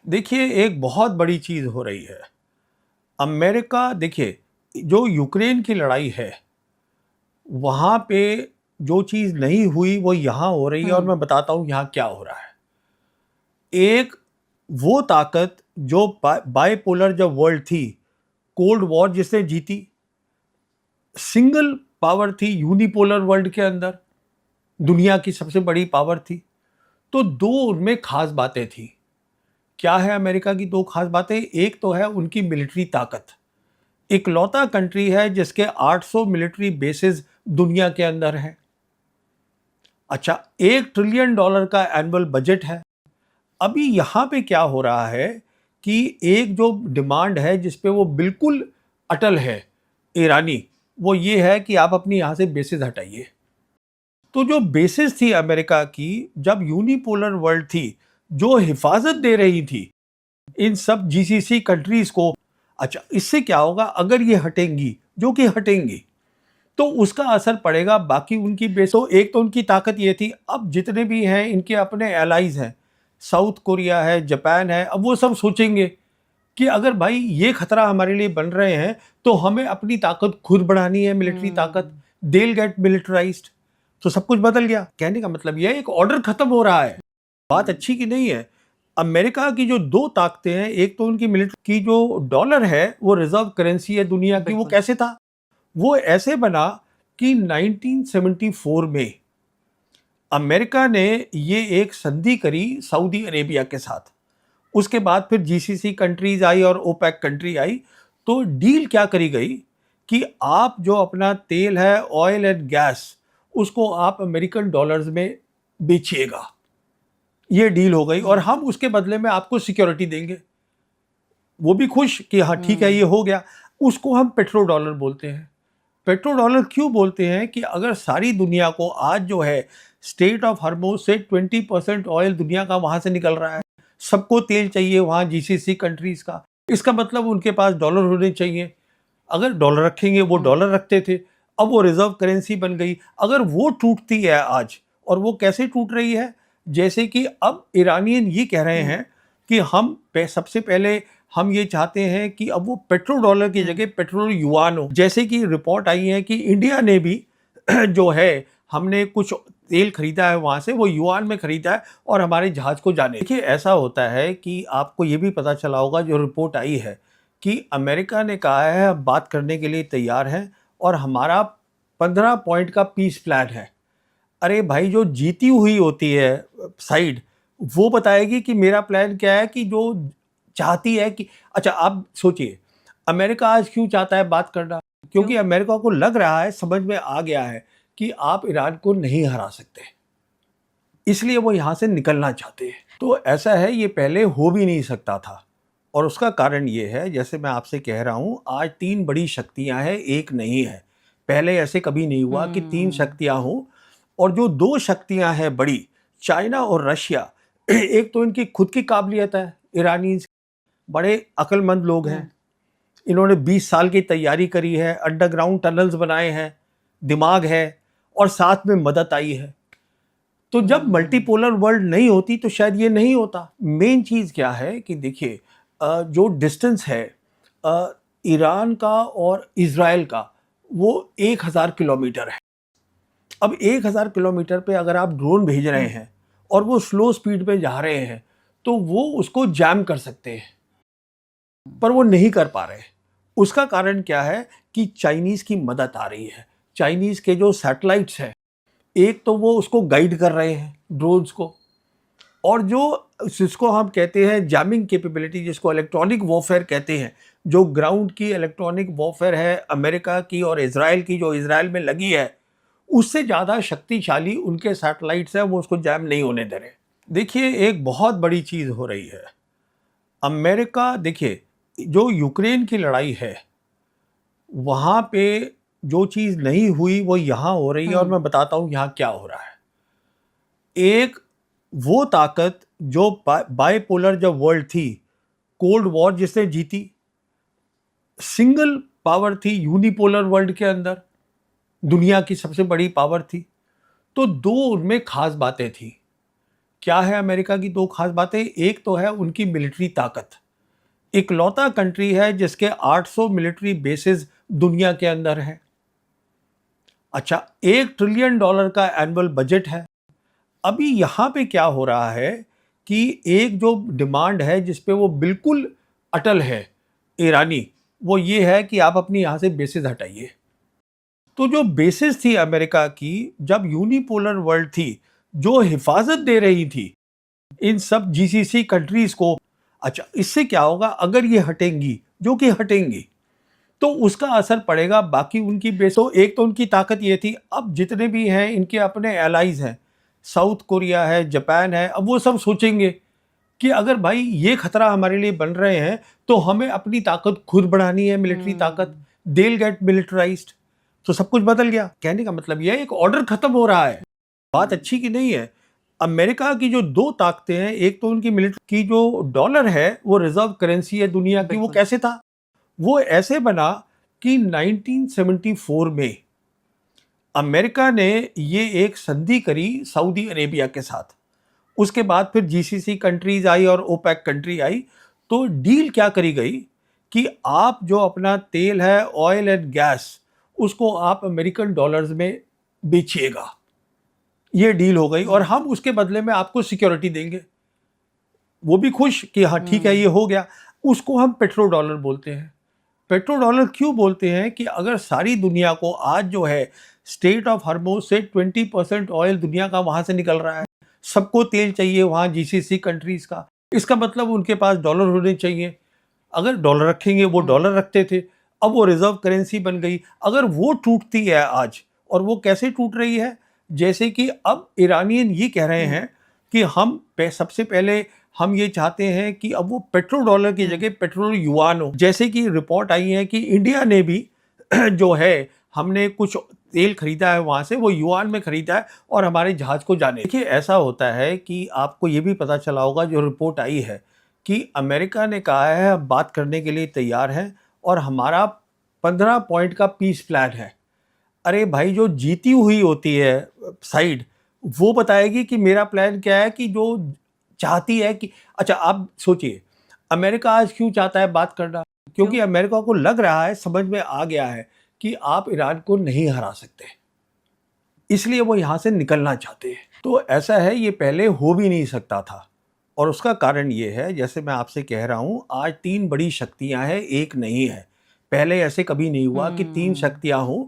देखिए, एक बहुत बड़ी चीज़ हो रही है। अमेरिका देखिए, जो यूक्रेन की लड़ाई है, वहाँ पे जो चीज़ नहीं हुई वो यहाँ हो रही है और हुँ, मैं बताता हूँ यहाँ क्या हो रहा है। एक वो ताकत जो बाइपोलर जब वर्ल्ड थी, कोल्ड वॉर जिसने जीती, सिंगल पावर थी यूनिपोलर वर्ल्ड के अंदर, दुनिया की सबसे बड़ी पावर थी। तो 2 उनमें ख़ास बातें थी। क्या है अमेरिका की 2 ख़ास बातें? एक तो है उनकी मिलिट्री ताकत। इकलौता कंट्री है जिसके 800 मिलिट्री बेसेस दुनिया के अंदर हैं। अच्छा, $1 ट्रिलियन का एनुअल बजट है। अभी यहाँ पे क्या हो रहा है कि एक जो डिमांड है जिस पे वो बिल्कुल अटल है ईरानी, वो ये है कि आप अपनी यहाँ से बेसेस हटाइए। तो जो बेसिस थी अमेरिका की, जब यूनिपोलर वर्ल्ड थी, जो हिफाजत दे रही थी इन सब जीसीसी कंट्रीज को, अच्छा इससे क्या होगा अगर ये हटेंगी, जो कि हटेंगी, तो उसका असर पड़ेगा बाकी उनकी बेसों। एक तो उनकी ताकत ये थी, अब जितने भी हैं इनके अपने एलाइज हैं, साउथ कोरिया है, जापान है, अब वो सब सोचेंगे कि अगर भाई ये खतरा हमारे लिए बन रहे हैं तो हमें अपनी ताकत खुद बढ़ानी है, मिलिट्री ताकत। हुँ। They will get militarized. तो सब कुछ बदल गया। कहने का मतलब यह है एक ऑर्डर खत्म हो रहा है। बात अच्छी की नहीं है। अमेरिका की जो 2 ताकतें हैं, एक तो उनकी मिलिट्री की जो डॉलर है वो रिजर्व करेंसी है दुनिया की। वो बिल्कुल। कैसे था? वो ऐसे बना कि 1974 में अमेरिका ने ये एक संधि करी सऊदी अरेबिया के साथ। उसके बाद फिर जीसीसी कंट्रीज आई और ओपेक कंट्री आई। तो डील क्या करी गई कि आप जो अपना तेल है, ऑयल एंड गैस, उसको आप अमेरिकन डॉलर्स में बेचिएगा। ये डील हो गई और हुँ, हम उसके बदले में आपको सिक्योरिटी देंगे। वो भी खुश कि हाँ ठीक है, ये हुँ। हो गया। उसको हम पेट्रो डॉलर बोलते हैं। पेट्रो डॉलर क्यों बोलते हैं कि अगर सारी दुनिया को आज जो है स्टेट ऑफ हॉर्मुज से 20% ऑयल दुनिया का वहां से निकल रहा है, सबको तेल चाहिए वहां जीसीसी कंट्रीज का, इसका मतलब उनके पास डॉलर होने चाहिए। अगर डॉलर रखेंगे, वो हुँ, डॉलर रखते थे, अब वो रिजर्व करेंसी बन गई। अगर वो टूटती है आज, और वो कैसे टूट रही है, जैसे कि अब ईरानियन ये कह रहे हुँ, हैं कि सबसे पहले हम ये चाहते हैं कि अब वो पेट्रो डॉलर की हुँ। जगह पेट्रोल युआन हो। जैसे कि रिपोर्ट आई है कि इंडिया ने भी जो है, हमने कुछ तेल खरीदा है वहां से, वो युआन में खरीदा है और हमारे जहाज को जाने। देखिए, ऐसा होता है कि आपको ये भी पता चला होगा, जो रिपोर्ट आई है कि अमेरिका ने कहा है हम बात करने के लिए तैयार हैं और हमारा 15 पॉइंट का पीस प्लान है। अरे भाई, जो जीती हुई होती है साइड, वो बताएगी कि मेरा प्लान क्या है, कि जो चाहती है कि, अच्छा आप सोचिए, अमेरिका आज क्यों चाहता है बात करना? क्यों? क्योंकि अमेरिका को लग रहा है, समझ में आ गया है कि आप ईरान को नहीं हरा सकते, इसलिए वो यहाँ से निकलना चाहते हैं। तो ऐसा है, ये पहले हो भी नहीं सकता था। और उसका कारण ये है, जैसे मैं आपसे कह रहा हूँ, आज 3 बड़ी शक्तियाँ हैं, एक नहीं है। पहले ऐसे कभी नहीं हुआ कि 3 हुँ, शक्तियाँ हों। और जो 2 शक्तियाँ हैं बड़ी, चाइना और रशिया, एक तो इनकी खुद की काबिलियत है, ईरानीज़ बड़े अक्लमंद लोग हुँ, हैं। इन्होंने 20 साल की तैयारी करी है, अंडरग्राउंड टनल्स बनाए हैं, दिमाग है और साथ में मदद आई है। तो जब हुँ, मल्टीपोलर वर्ल्ड नहीं होती तो शायद ये नहीं होता। मेन चीज़ क्या है कि देखिए, जो डिस्टेंस है अ, ईरान का और इज़राइल का, वो 1000 किलोमीटर है। अब 1000 किलोमीटर पे अगर आप ड्रोन भेज रहे हुँ। हैं और वो स्लो स्पीड पे जा रहे हैं, तो वो उसको जैम कर सकते हैं, पर वो नहीं कर पा रहे। उसका कारण क्या है कि चाइनीज़ की मदद आ रही है। चाइनीज़ के जो सैटेलाइट्स हैं, एक तो वो उसको गाइड कर रहे हैं, ड्रोन्स को। और जो जिसको हम कहते हैं जैमिंग कैपेबिलिटी, जिसको इलेक्ट्रॉनिक वॉरफेयर कहते हैं, जो ग्राउंड की इलेक्ट्रॉनिक वॉरफेयर है अमेरिका की और इज़राइल की, जो इज़राइल में लगी है, उससे ज़्यादा शक्तिशाली उनके सैटेलाइट्स हैं, वो उसको जैम नहीं होने दे रहे। देखिए, एक बहुत बड़ी चीज़ हो रही है। अमेरिका देखिए, जो यूक्रेन की लड़ाई है, वहाँ पे जो चीज़ नहीं हुई वो यहाँ हो रही है और हुँ, मैं बताता हूँ यहाँ क्या हो रहा है। एक वो ताकत जो बाइपोलर जब वर्ल्ड थी, कोल्ड वॉर जिसने जीती, सिंगल पावर थी यूनिपोलर वर्ल्ड के अंदर, दुनिया की सबसे बड़ी पावर थी। तो 2 उनमें खास बातें थी। क्या है अमेरिका की दो खास बातें? एक तो है उनकी मिलिट्री ताकत। इकलौता कंट्री है जिसके 800 मिलिट्री बेसेस दुनिया के अंदर है। अच्छा, $1 ट्रिलियन का एनुअल बजट है। अभी यहां पे क्या हो रहा है कि एक जो डिमांड है जिसपे वो बिल्कुल अटल है ईरानी, वो ये है कि आप अपनी यहां से बेसेस हटाइए। तो जो बेसिस थी अमेरिका की, जब यूनिपोलर वर्ल्ड थी, जो हिफाजत दे रही थी इन सब जीसीसी कंट्रीज को, अच्छा इससे क्या होगा अगर ये हटेंगी, जो कि हटेंगी, तो उसका असर पड़ेगा बाकी उनकी बेस। तो एक तो उनकी ताकत ये थी, अब जितने भी हैं इनके अपने एलाइज हैं, साउथ कोरिया है, जापान है, अब वो सब सोचेंगे कि अगर भाई ये खतरा हमारे लिए बन रहे हैं तो हमें अपनी ताकत खुद बढ़ानी है, मिलिट्री ताकत। They will get militarized. तो सब कुछ बदल गया। कहने का मतलब यह एक ऑर्डर खत्म हो रहा है। बात अच्छी की नहीं है। अमेरिका की जो दो ताकतें हैं, एक तो उनकी मिलिट्री की, जो डॉलर है वो रिजर्व करेंसी है दुनिया की। वो कैसे था? वो ऐसे बना कि 1974 में अमेरिका ने ये एक संधि करी सऊदी अरेबिया के साथ। उसके बाद फिर जीसीसी कंट्रीज आई और ओपेक कंट्री आई। तो डील क्या करी गई कि आप जो अपना तेल है, ऑयल एंड गैस, उसको आप अमेरिकन डॉलर्स में बेचिएगा। ये डील हो गई और हम उसके बदले में आपको सिक्योरिटी देंगे। वो भी खुश कि हाँ ठीक है, ये हो गया। उसको हम पेट्रो डॉलर बोलते हैं। पेट्रो डॉलर क्यों बोलते हैं कि अगर सारी दुनिया को आज जो है स्टेट ऑफ हॉर्मुज़ से 20% ऑयल दुनिया का वहां से निकल रहा है, सबको तेल चाहिए वहां जीसीसी कंट्रीज का, इसका मतलब उनके पास डॉलर होने चाहिए। अगर डॉलर रखेंगे, वो डॉलर रखते थे, अब वो रिजर्व करेंसी बन गई। अगर वो टूटती है आज, और वो कैसे टूट रही है, जैसे कि अब ईरानियन ये कह रहे हैं कि हम सबसे पहले हम ये चाहते हैं कि अब वो पेट्रो डॉलर की जगह पेट्रोल युआन हो। जैसे कि रिपोर्ट आई है कि इंडिया ने भी जो है, हमने कुछ तेल खरीदा है वहां से, वो युआन में खरीदा है और हमारे जहाज को जाने। देखिए ऐसा होता है कि आपको ये भी पता चला होगा, जो रिपोर्ट आई है कि अमेरिका ने कहा है अब बात करने के लिए तैयार है और हमारा 15 पॉइंट का पीस प्लान है। अरे भाई, जो जीती हुई होती है साइड, वो बताएगी कि मेरा प्लान क्या है, कि जो चाहती है कि, अच्छा आप सोचिए अमेरिका आज क्यों चाहता है बात करना? क्योंकि अमेरिका को लग रहा है, समझ में आ गया है कि आप ईरान को नहीं हरा सकते, इसलिए वो यहां से निकलना चाहते हैं। तो ऐसा है, ये पहले हो भी नहीं सकता था। और उसका कारण ये है, जैसे मैं आपसे कह रहा हूं, आज 3 बड़ी शक्तियां हैं, एक नहीं है। पहले ऐसे कभी नहीं हुआ कि 3 शक्तियां हों।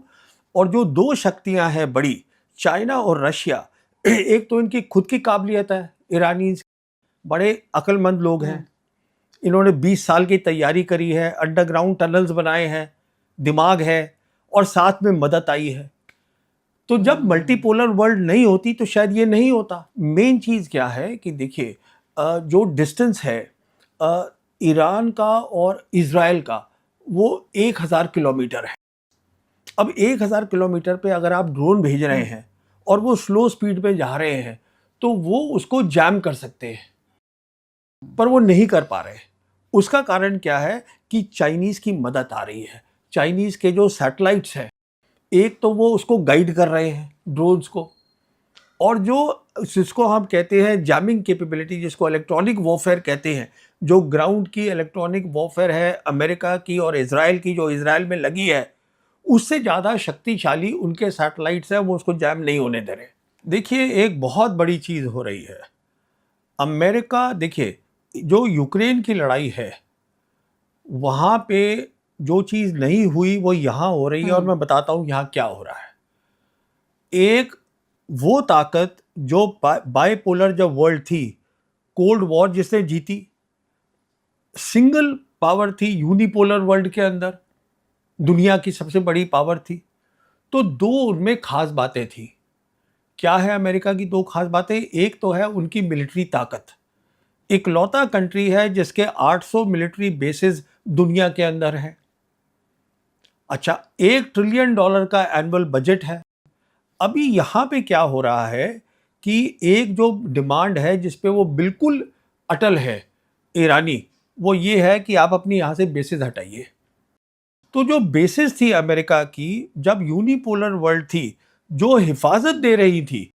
और जो 2 शक्तियां हैं बड़ी, चाइना और रशिया, एक तो इनकी खुद की काबिलियत है, ईरानी बड़े अक्लमंद लोग हैं। इन्होंने 20 साल की तैयारी करी है, अंडरग्राउंड टनल्स बनाए हैं, दिमाग है, और साथ में मदद आई है। तो जब मल्टीपोलर वर्ल्ड नहीं होती तो शायद ये नहीं होता। मेन चीज क्या है कि देखिए, जो डिस्टेंस है ईरान का और इजराइल का, वो 1000 किलोमीटर है। अब 1000 किलोमीटर पे अगर आप ड्रोन भेज रहे हैं और वो स्लो स्पीड पे जा रहे हैं, तो वो उसको जैम कर सकते हैं, पर वो नहीं कर पा रहे। उसका कारण क्या है कि चाइनीज की मदद आ रही है। चाइनीज के जो सैटेलाइट्स हैं, एक तो वो उसको गाइड कर रहे हैं ड्रोन्स को, और जो जिसको हम कहते हैं जैमिंग कैपेबिलिटी, जिसको इलेक्ट्रॉनिक वॉरफेयर कहते हैं, जो ग्राउंड की इलेक्ट्रॉनिक वॉरफेयर है अमेरिका की और इजराइल की, जो इजराइल में लगी है, उससे ज़्यादा शक्तिशाली उनके सैटेलाइट्स हैं, वो उसको जैम नहीं होने दे रहे। देखिए एक बहुत बड़ी चीज़ हो रही है। अमेरिका, देखिए जो यूक्रेन की लड़ाई है, वहाँ पे जो चीज़ नहीं हुई वो यहाँ हो रही है, और मैं बताता हूँ यहाँ क्या हो रहा है। एक वो ताकत जो बाइपोलर जब वर्ल्ड थी, कोल्ड वॉर जिसने जीती, सिंगल पावर थी यूनिपोलर वर्ल्ड के अंदर, दुनिया की सबसे बड़ी पावर थी। तो 2 उनमें खास बातें थी। क्या है अमेरिका की 2 खास बातें? एक तो है उनकी मिलिट्री ताकत। इकलौता कंट्री है जिसके 800 मिलिट्री बेसेस दुनिया के अंदर है। अच्छा, $1 ट्रिलियन का एनुअल बजट है। अभी यहां पे क्या हो रहा है कि एक जो डिमांड है जिसपे वो बिल्कुल अटल है ईरानी, वो ये है कि आप अपनी यहां से बेसेस हटाइए। तो जो बेसिस थी अमेरिका की, जब यूनिपोलर वर्ल्ड थी, जो हिफाजत दे रही थी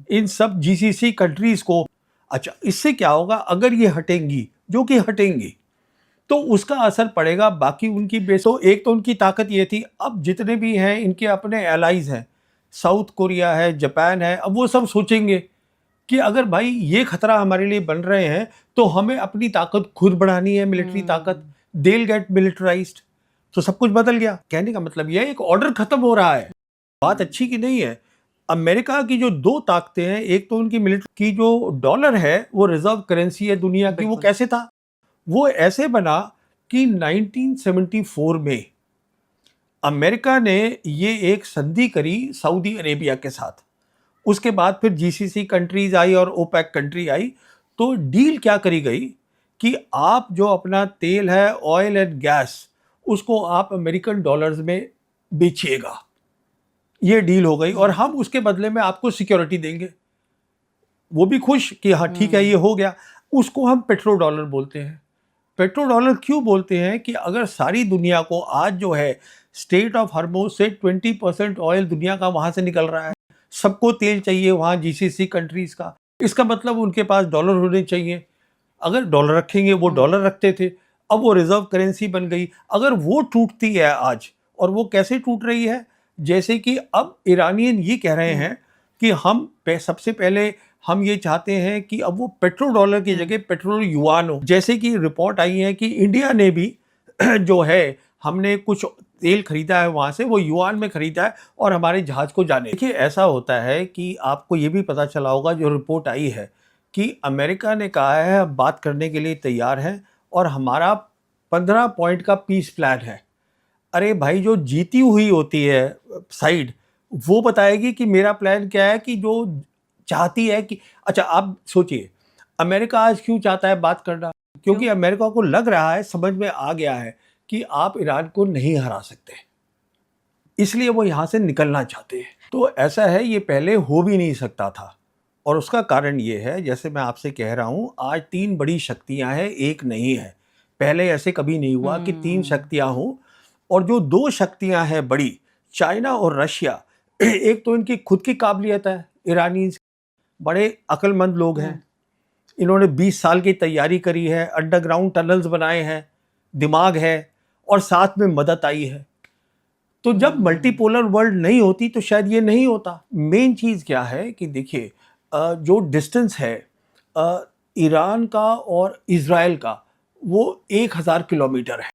इन सब जीसीसी कंट्रीज को, अच्छा, इससे क्या होगा, अगर ये हटेंगी, जो कि हटेंगी, तो उसका असर पड़ेगा बाकी उनकी बेस। तो एक तो उनकी ताकत ये थी, अब जितने भी हैं इनके अपने एलाइज हैं, साउथ कोरिया है, जापान है, अब वो सब सोचेंगे कि अगर भाई ये खतरा हमारे लिए बन रहे हैं तो हमें अपनी ताकत खुद बढ़ानी है, मिलिट्री ताकत, देल गेट मिलिटराइज्ड। तो सब कुछ बदल गया। कहने का मतलब यह एक ऑर्डर खत्म हो रहा है। बात अच्छी की नहीं है। अमेरिका की जो दो ताकतें हैं, एक तो उनकी मिलिट्री की, जो डॉलर है वो रिजर्व करेंसी है दुनिया की। वो कैसे था? वो ऐसे बना कि 1974 में अमेरिका ने ये एक संधि करी सऊदी अरेबिया के साथ। उसके बाद फिर जीसीसी कंट्रीज आई और ओपेक कंट्री आई। तो डील क्या करी गई कि आप जो अपना तेल है, ऑयल एंड गैस, उसको आप अमेरिकन डॉलर्स में बेचिएगा। ये डील हो गई और हम उसके बदले में आपको सिक्योरिटी देंगे। वो भी खुश कि हाँ ठीक है, ये हो गया। उसको हम पेट्रो डॉलर बोलते हैं। पेट्रो डॉलर क्यों बोलते हैं कि अगर सारी दुनिया को आज जो है स्टेट ऑफ हॉर्मुज़ से 20% ऑयल दुनिया का वहां से निकल रहा है, सबको तेल चाहिए वहां जीसीसी कंट्रीज का, इसका मतलब उनके पास डॉलर होने चाहिए। अगर डॉलर रखेंगे, वो डॉलर रखते थे, अब वो रिजर्व करेंसी बन गई। अगर वो टूटती है आज, और वो कैसे टूट रही है, जैसे कि अब ईरानियन ये कह रहे हैं कि हम सबसे पहले हम ये चाहते हैं कि अब वो पेट्रो डॉलर की जगह पेट्रोल युआन हो। जैसे कि रिपोर्ट आई है कि इंडिया ने भी जो है, हमने कुछ तेल खरीदा है वहाँ से, वो युआन में खरीदा है और हमारे जहाज को जाने। देखिए, ऐसा होता है कि आपको ये भी पता चला होगा, जो रिपोर्ट आई है कि अमेरिका ने कहा है हम बात करने के लिए तैयार हैं और हमारा 15 पॉइंट का पीस प्लान है। अरे भाई, जो जीती हुई होती है साइड, वो बताएगी कि मेरा प्लान क्या है, कि जो चाहती है कि अच्छा, आप सोचिए अमेरिका आज क्यों चाहता है बात करना? क्योंकि अमेरिका को लग रहा है, समझ में आ गया है कि आप ईरान को नहीं हरा सकते, इसलिए वो यहां से निकलना चाहते हैं। तो ऐसा है, ये पहले हो भी नहीं सकता था। और उसका कारण ये है, जैसे मैं आपसे कह रहा हूं, आज 3 बड़ी शक्तियां हैं, एक नहीं है। पहले ऐसे कभी नहीं हुआ कि 3 शक्तियां हों। और जो 2 शक्तियां हैं बड़ी, चाइना और रशिया, एक तो इनकी खुद की काबिलियत है, ईरानी बड़े अक्लमंद लोग हैं, इन्होंने 20 साल की तैयारी करी है, अंडरग्राउंड टनल्स बनाए हैं, दिमाग है, और साथ में मदद आई है। तो जब मल्टीपोलर वर्ल्ड नहीं होती तो शायद ये नहीं होता। मेन चीज़ क्या है कि देखिए, जो डिस्टेंस है ईरान का और इजराइल का, वो 1000 किलोमीटर है।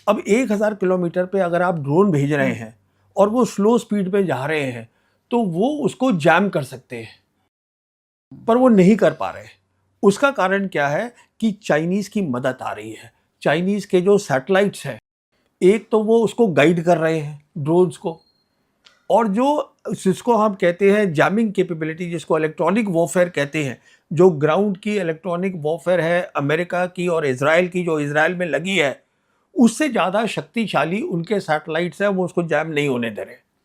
अब 1000 किलोमीटर पे अगर आप ड्रोन भेज रहे हैं और वो स्लो स्पीड पे जा रहे हैं, तो वो उसको जैम कर सकते हैं, पर वो नहीं कर पा रहे। उसका कारण क्या है कि चाइनीज़ की मदद आ रही है। चाइनीज़ के जो सैटेलाइट्स हैं, एक तो वो उसको गाइड कर रहे हैं ड्रोन्स को, और जो जिसको हम कहते हैं जैमिंग कैपेबिलिटी, जिसको इलेक्ट्रॉनिक वॉरफेयर कहते हैं, जो ग्राउंड की इलेक्ट्रॉनिक वॉरफेयर है अमेरिका की और इजराइल की, जो इजराइल में लगी है, उससे ज़्यादा शक्तिशाली उनके सैटेलाइट्स हैं, वो उसको जैम नहीं होने दे रहे।